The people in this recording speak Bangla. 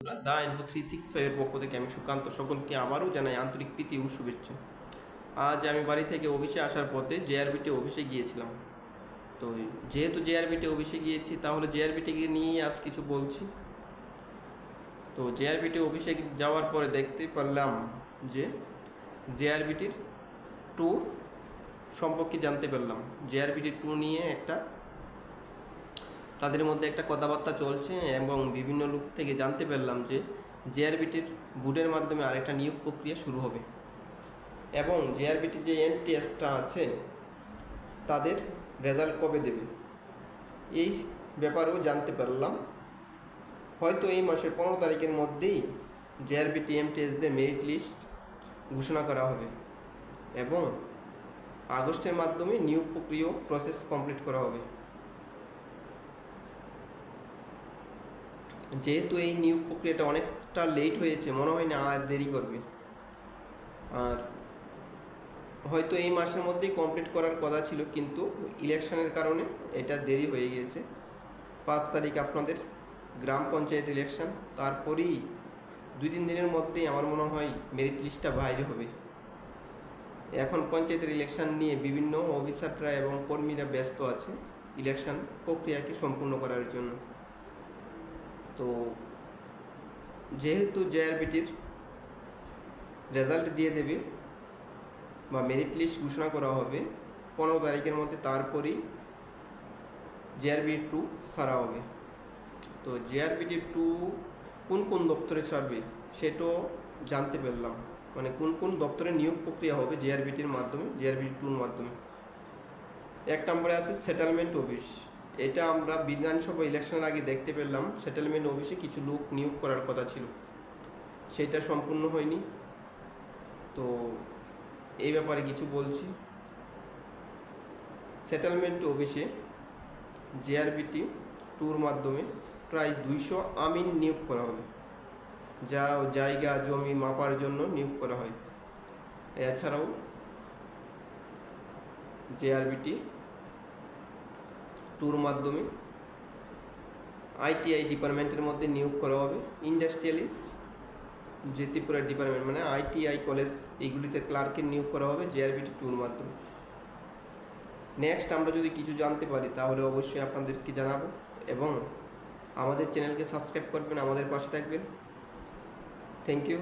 বন্ধুরা, দা ইনফো 365 এর পক্ষ থেকে আমি সুকান্ত সকলকে আবারও জানাই আন্তরিক প্রীতি ও শুভেচ্ছা। আজ আমি বাড়ি থেকে অফিসে আসার পথে জেআরবিটি অফিসে গিয়েছিলাম। তো যেহেতু জেআরবিটি অফিসে গিয়েছি, তাহলে জেআরবিটিকে নিয়ে আজ কিছু বলছি। তো জেআরবিটি অফিসে যাওয়ার পরে দেখতে পারলাম যে জেআরবিটির ট্যুর সম্পর্কে জানতে পারলাম। জেআরবিটি ট্যুর নিয়ে তাদের মধ্যে একটা কথাবার্তা চলছে এবং বিভিন্ন লোক থেকে জানতে পারলাম যে জেআরবিটির বোর্ডের মাধ্যমে আরেকটা নিয়োগ প্রক্রিয়া শুরু হবে এবং জেআরবিটির যে এনটিএসটা আছে তাদের রেজাল্ট কবে দেবে এই ব্যাপারেও জানতে পারলাম। হয়তো এই মাসের 15 তারিখের মধ্যেই জেআরবিটি এমটিএসদের মেরিট লিস্ট ঘোষণা করা হবে এবং আগস্টের মাধ্যমে নিয়োগ প্রক্রিয়া প্রসেস কমপ্লিট করা হবে। যেহেতু এই নিয়োগ প্রক্রিয়াটা অনেকটা লেট হয়েছে, মনে হয় না আর দেরি করবে, আর হয়তো এই মাসের মধ্যেই কমপ্লিট করার কথা ছিল, কিন্তু ইলেকশনের কারণে এটা দেরি হয়ে গিয়েছে। 5 তারিখ আপনাদের গ্রাম পঞ্চায়েত ইলেকশন, তারপরেই 2-3 দিনের মধ্যেই আমার মনে হয় মেরিট লিস্টটা বাইরে হবে। এখন পঞ্চায়েতের ইলেকশন নিয়ে বিভিন্ন অফিসাররা এবং কর্মীরা ব্যস্ত আছে ইলেকশন প্রক্রিয়াকে সম্পূর্ণ করার জন্য। তো যেহেতু জেআরবিটির রেজাল্ট দিয়ে দেবে বা মেরিট লিস্ট ঘোষণা করা হবে 15 তারিখের মধ্যে, তারপরেই জেআরবিটি 2 ছাড়া হবে। তো জেআরবিটি 2 কোন কোন দপ্তরে ছাড়বে সেটাও জানতে পারলাম, মানে কোন কোন দপ্তরে নিয়োগ প্রক্রিয়া হবে জেআরবিটির মাধ্যমে, জেআরবিটি 2-র মাধ্যমে। 1 নম্বরে আছে সেটেলমেন্ট অফিস। এটা আমরা বিধানসভা ইলেকশনের আগে দেখতে পেলাম, সেটেলমেন্ট অফিসে কিছু লোক নিয়োগ করার কথা ছিল, সেটা সম্পূর্ণ হয়নি। তো এই ব্যাপারে কিছু বলছি। সেটেলমেন্ট অফিসে জেআরবিটি 2-র মাধ্যমে প্রায় 200 আমিন নিয়োগ করা হবে, যা জায়গা জমি মাপার জন্য নিয়োগ করা হয়। এছাড়াও জেআরবিটি 2-র মাধ্যমে আইটিআই ডিপার্টমেন্টের মধ্যে নিয়োগ করা হবে। ইন্ডাস্ট্রিয়ালিস্ট যে ত্রিপুরা ডিপার্টমেন্ট, মানে আইটিআই কলেজ, এইগুলিতে ক্লার্কের নিয়োগ করা হবে জেআরবিটি 2-র মাধ্যমে। নেক্সট আমরা যদি কিছু জানতে পারি তাহলে অবশ্যই আপনাদেরকে জানাবো এবং আমাদের চ্যানেলকে সাবস্ক্রাইব করবেন, আমাদের পাশে থাকবেন। Thank you.